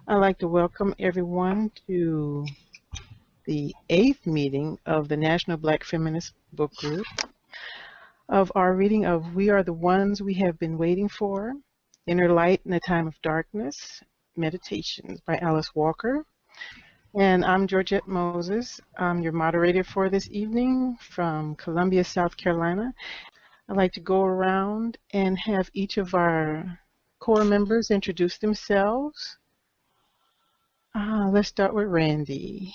I'd like to welcome everyone to the 8th meeting of the National Black Feminist Book Group of our reading of We Are the Ones We Have Been Waiting For, Inner Light in a Time of Darkness, Meditations by Alice Walker. And I'm Georgette Moses. I'm your moderator for this evening from Columbia, South Carolina. I'd like to go around and have each of our core members introduce themselves. Let's start with Randy.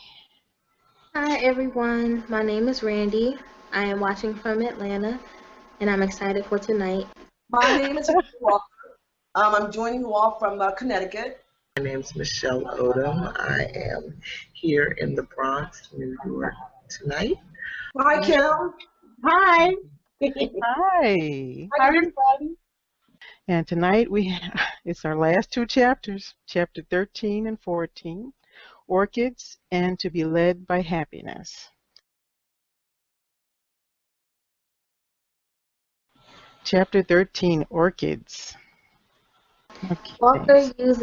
Hi everyone, my name is Randy. I am watching from Atlanta and I'm excited for tonight. My name is Walker. I'm joining you all from Connecticut. My name is Michelle Odom. I am here in the Bronx, New York tonight. Hi Kim. Hi. Hi. Hi everybody. And tonight it's our last two chapters, chapter 13 and 14, Orchids and To Be Led by Happiness. Chapter 13, Orchids. Okay. Walker uses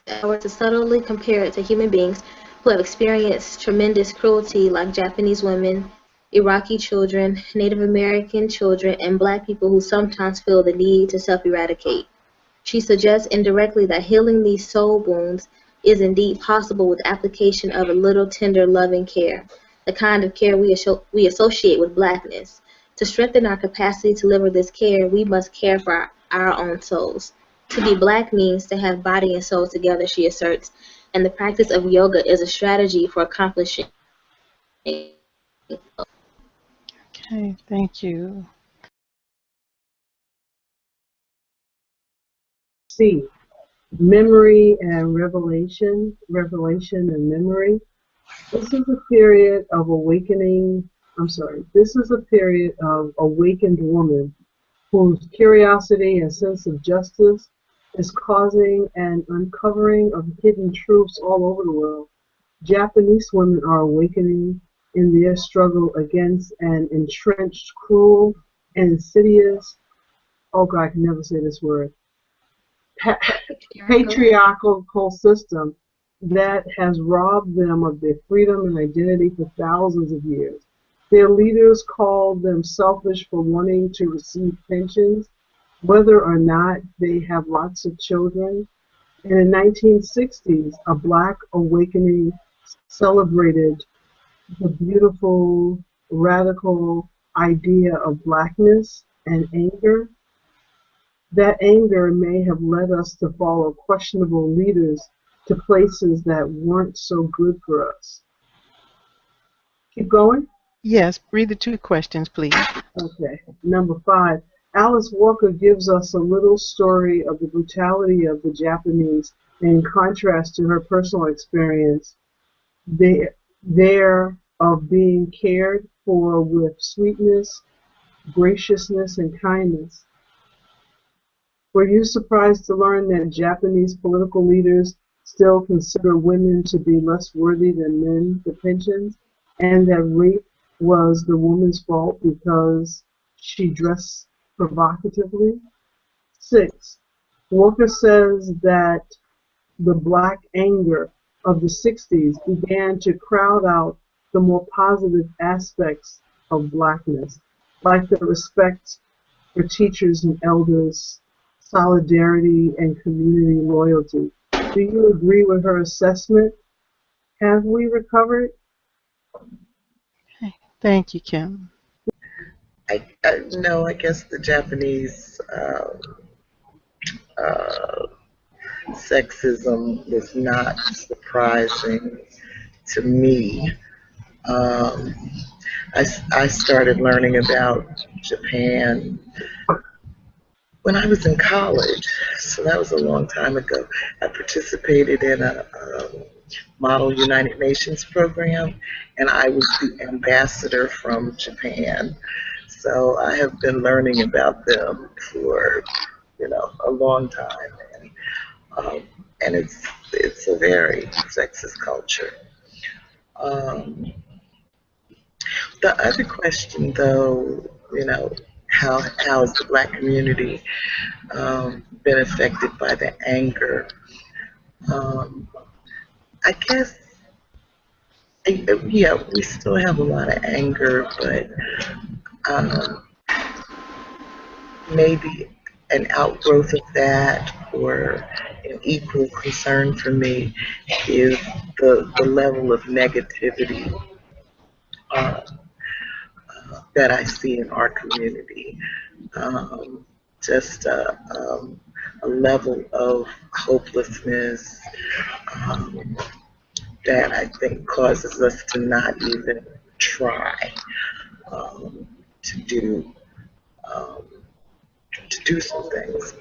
power to subtly compare it to human beings who have experienced tremendous cruelty like Japanese women, Iraqi children, Native American children, and Black people who sometimes feel the need to self-eradicate. She suggests indirectly that healing these soul wounds is indeed possible with application of a little tender, loving care, the kind of care we associate with Blackness. To strengthen our capacity to deliver this care, we must care for our own souls. To be Black means to have body and soul together, she asserts, and the practice of yoga is a strategy for accomplishing. Okay, thank you. C. Memory and revelation and memory. This is a period of awakening, this is a period of awakened woman whose curiosity and sense of justice is causing an uncovering of hidden truths all over the world. Japanese women are awakening in their struggle against an entrenched, cruel, and insidious, oh God, I can never say this word, patriarchal system that has robbed them of their freedom and identity for thousands of years. Their leaders call them selfish for wanting to receive pensions, whether or not they have lots of children. And in the 1960s, a Black awakening celebrated the beautiful, radical idea of Blackness and anger. That anger may have led us to follow questionable leaders to places that weren't so good for us. Keep going? Yes, read the two questions, please. Okay. Number 5. Alice Walker gives us a little story of the brutality of the Japanese in contrast to her personal experience there of being cared for with sweetness, graciousness, and kindness. Were you surprised to learn that Japanese political leaders still consider women to be less worthy than men for pensions, and that rape was the woman's fault because she dressed provocatively. 6. Walker says that the black anger of the 60s began to crowd out the more positive aspects of blackness, like the respect for teachers and elders, solidarity, and community loyalty. Do you agree with her assessment? Have we recovered? Thank you, Kim. No, I guess the Japanese uh, sexism was not surprising to me. Um, I started learning about Japan when I was in college, so that was a long time ago. I participated in a Model United Nations program, and I was the ambassador from Japan. So I have been learning about them for, a long time, um, and it's a very sexist culture. Um, the other question, though, how has the Black community been affected by the anger? Um, I guess, yeah, we still have a lot of anger, but um, maybe an outgrowth of that or an equal concern for me is the level of negativity uh, that I see in our community. Um, just a level of hopelessness um, that I think causes us to not even try um, to do um, to do some things.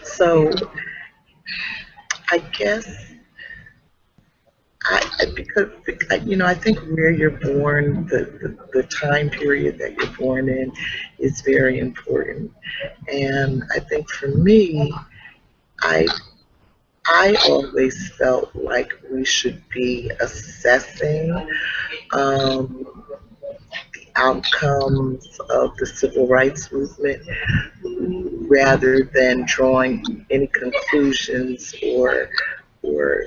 So I guess I think where you're born, the time period that you're born in, is very important. And I think for me, I I always felt like we should be assessing um, outcomes of the civil rights movement rather than drawing any conclusions or or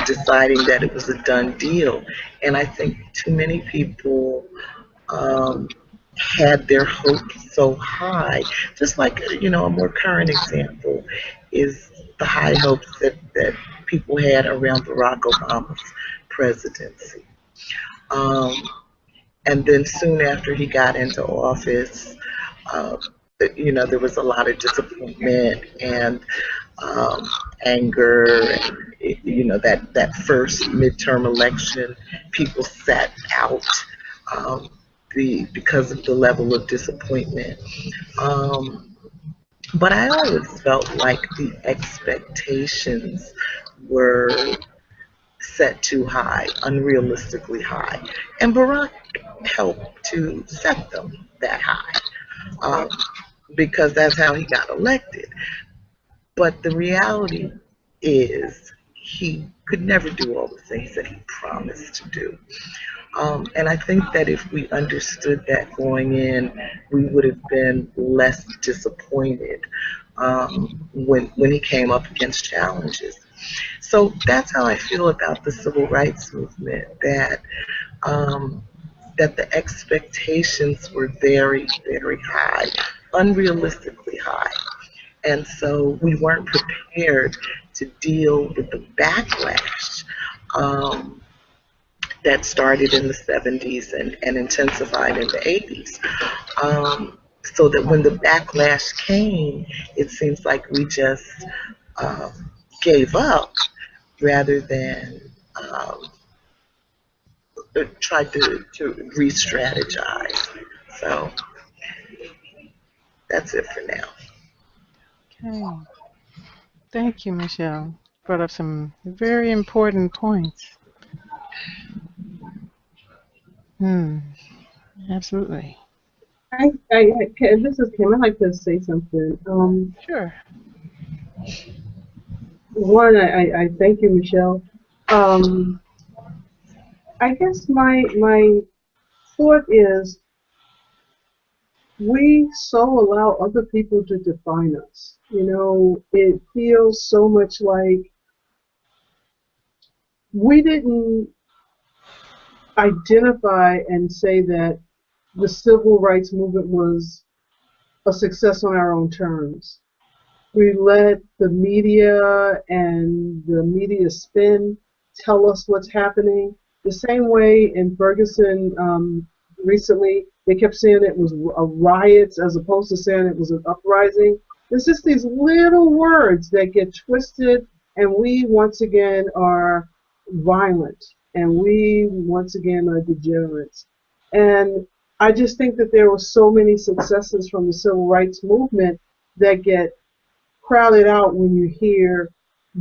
deciding that it was a done deal. And I think too many people um, had their hopes so high. Just like, a more current example is the high hopes that people had around Barack Obama's presidency. Um, and then soon after he got into office, uh, there was a lot of disappointment and um, anger, and that first midterm election, people sat out um, because of the level of disappointment. Um, but I always felt like the expectations were set too high, unrealistically high, and Barack helped to set them that high um, because that's how he got elected. But the reality is he could never do all the things that he promised to do. And I think that if we understood that going in, we would have been less disappointed when he came up against challenges. So that's how I feel about the civil rights movement. Um, that the expectations were very, very high, unrealistically high. And so we weren't prepared to deal with the backlash um, that started in the 70s and intensified in the 80s. So that when the backlash came, it seems like we just um, gave up rather than tried to re-strategize. So that's it for now. Okay. Thank you, Michelle. Brought up some very important points. Hmm. Absolutely. This is Kim. I'd like to say something. Sure. One, I thank you, Michelle. I guess my thought is we so allow other people to define us. It feels so much like we didn't identify and say that the civil rights movement was a success on our own terms. We let the media and the media spin tell us what's happening. The same way in Ferguson recently, they kept saying it was a riot as opposed to saying it was an uprising. There's just these little words that get twisted, and we once again are violent, and we once again are degenerates. And I just think that there were so many successes from the civil rights movement that get crowded out when you hear,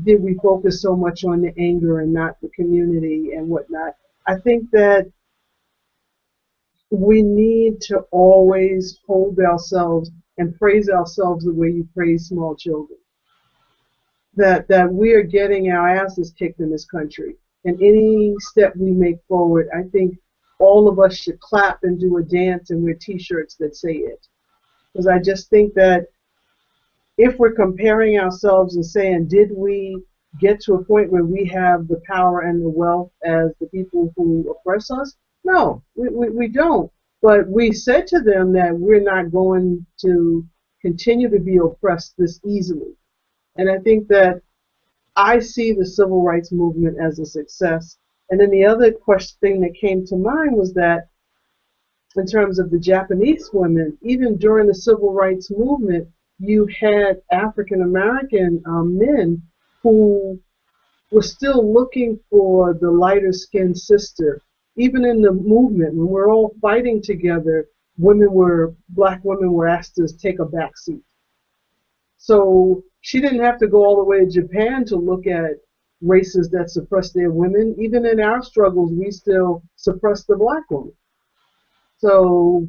did we focus so much on the anger and not the community and whatnot? I think that we need to always hold ourselves and praise ourselves the way you praise small children. That we are getting our asses kicked in this country. And any step we make forward, I think all of us should clap and do a dance and wear t-shirts that say it. Because I just think that if we're comparing ourselves and saying, did we get to a point where we have the power and the wealth as the people who oppress us? No, we don't. But we said to them that we're not going to continue to be oppressed this easily. And I think that I see the civil rights movement as a success. And then the other thing that came to mind was that in terms of the Japanese women, even during the civil rights movement, you had African American men who were still looking for the lighter skinned sister. Even in the movement, when we're all fighting together, black women were asked to take a back seat. So she didn't have to go all the way to Japan to look at races that suppress their women. Even in our struggles, we still suppress the black woman. So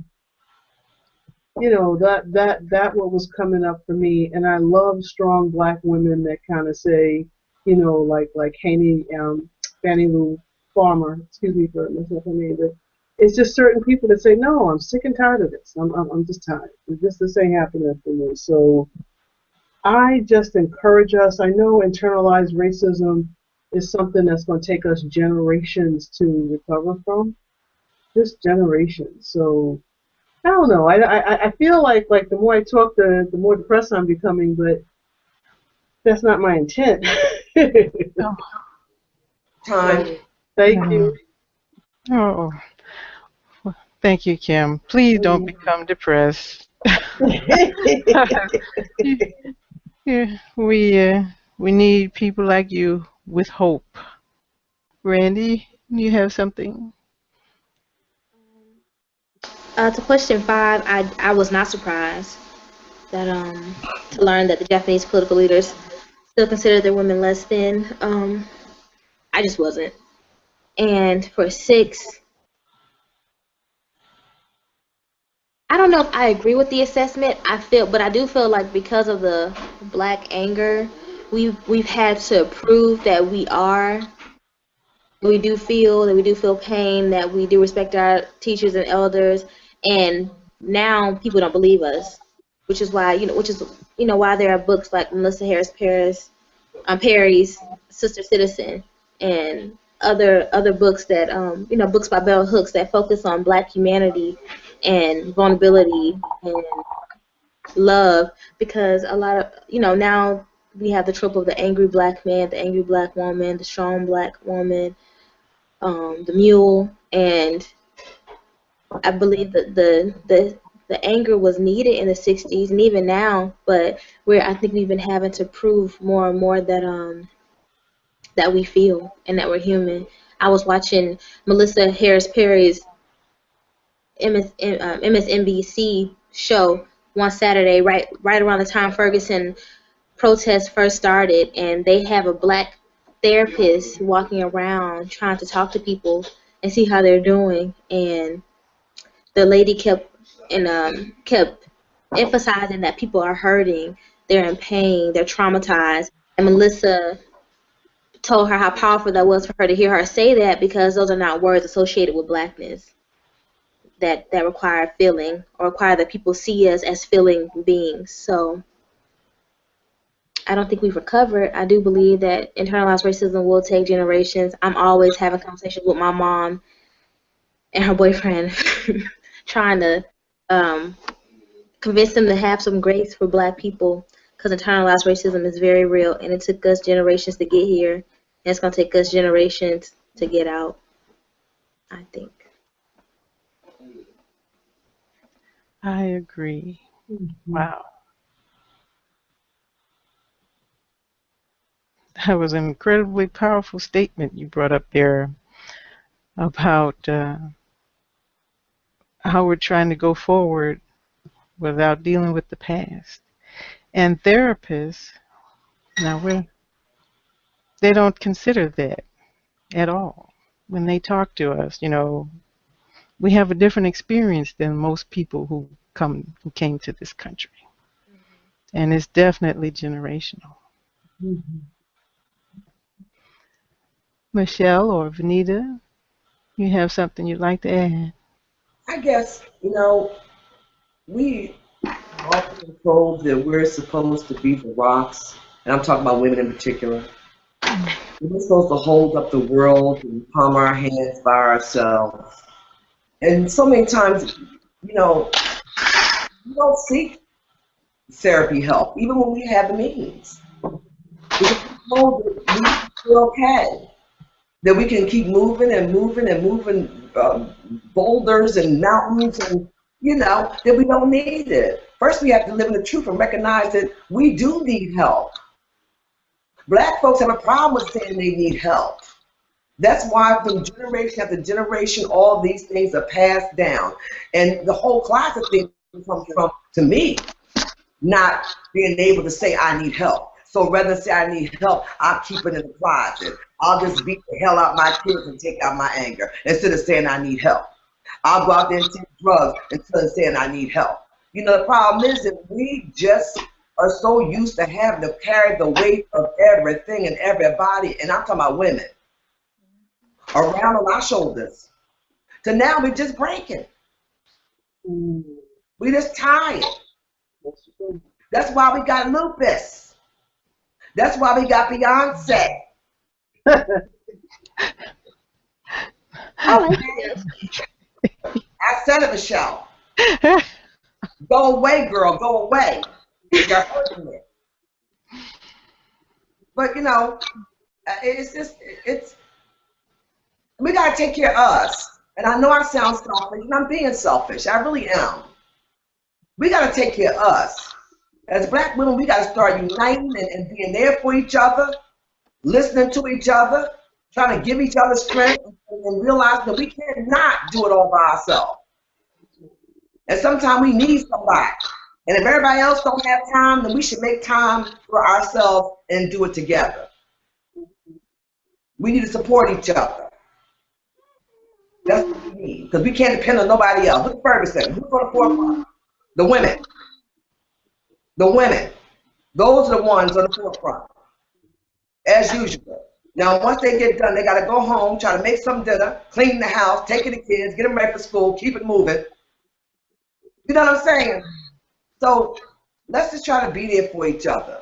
that what was coming up for me, and I love strong black women that kind of say, like Fannie Lou Farmer, excuse me for messing up her name, but it's just certain people that say, no, I'm sick and tired of this. I'm just tired. This ain't happening for me. So I just encourage us. I know internalized racism is something that's going to take us generations to recover from, just generations. So I don't know. I feel like the more I talk, the more depressed I'm becoming, but that's not my intent. Oh, Time. Thank you. oh, thank you, Kim. Please don't become depressed. Yeah, we need people like you with hope. Randy, you have something? To question 5, I was not surprised that to learn that the Japanese political leaders still consider their women less than. I just wasn't. And for 6, I don't know if I agree with the assessment. But I do feel like because of the black anger, we've had to prove that we do feel pain, that we do respect our teachers and elders, and now people don't believe us, which is why why there are books like Melissa Harris Perry's Sister Citizen, and other books that books by Bell Hooks that focus on black humanity and vulnerability and love, because a lot of now we have the trope of the angry black man, the angry black woman, the strong black woman, the mule, and I believe that the anger was needed in the 60s and even now, but I think we've been having to prove more and more that we feel and that we're human. I was watching Melissa Harris Perry's MSNBC show one Saturday, right around the time Ferguson protests first started, and they have a black therapist walking around trying to talk to people and see how they're doing, and the lady kept emphasizing that people are hurting, they're in pain, they're traumatized, and Melissa told her how powerful that was for her to hear her say that, because those are not words associated with blackness. that require feeling, or require that people see us as feeling beings. So I don't think we've recovered. I do believe that internalized racism will take generations. I'm always having conversations with my mom and her boyfriend, trying to convince them to have some grace for Black people, because internalized racism is very real, and it took us generations to get here, and it's going to take us generations to get out, I think. I agree. Wow. That was an incredibly powerful statement you brought up there about how we're trying to go forward without dealing with the past. And therapists, now they don't consider that at all. When they talk to us, we have a different experience than most people who came to this country. And it's definitely generational. Michelle or Vanita, you have something you'd like to add? I guess, we often been told that we're supposed to be the rocks, and I'm talking about women in particular. We're supposed to hold up the world and palm our hands by ourselves. And so many times, we don't seek therapy help, even when we have the means. We're told that we're okay, that we can keep moving and moving and moving boulders and mountains, and that we don't need it. First, we have to live in the truth and recognize that we do need help. Black folks have a problem with saying they need help. That's why from generation after generation, all these things are passed down. And the whole class of things comes from, to me, not being able to say I need help. So rather than say I need help, I'll keep it in the closet. I'll just beat the hell out my kids and take out my anger instead of saying I need help. I'll go out there and take drugs instead of saying I need help. The problem is that we just are so used to having to carry the weight of everything and everybody, and I'm talking about women, around on our shoulders. So now we're just breaking. We're just tired. That's why we got lupus. That's why we got Beyonce. I like this. I said it, Michelle. Go away, girl. Go away. You're hurting me. But it's we gotta take care of us. And I know I sound selfish, and I'm being selfish. I really am. We gotta take care of us. As Black women, we gotta start uniting and being there for each other, listening to each other, trying to give each other strength, and realize that we cannot do it all by ourselves. And sometimes we need somebody. And if everybody else don't have time, then we should make time for ourselves and do it together. We need to support each other. That's what we need. Because we can't depend on nobody else. Look at Ferguson. Who's on the forefront? The women. The women. Those are the ones on the forefront. As usual. Now, once they get done, they got to go home, try to make some dinner, clean the house, take care of the kids, get them ready for school, keep it moving. You know what I'm saying? So let's just try to be there for each other.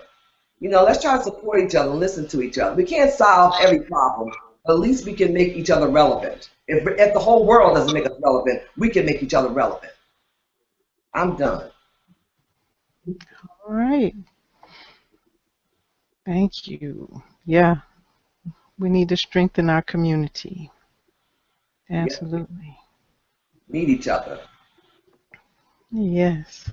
Let's try to support each other and listen to each other. We can't solve every problem, but at least we can make each other relevant. If the whole world doesn't make us relevant, we can make each other relevant. I'm done. All right. Thank you. Yeah, we need to strengthen our community. Absolutely. Need each other. Yes.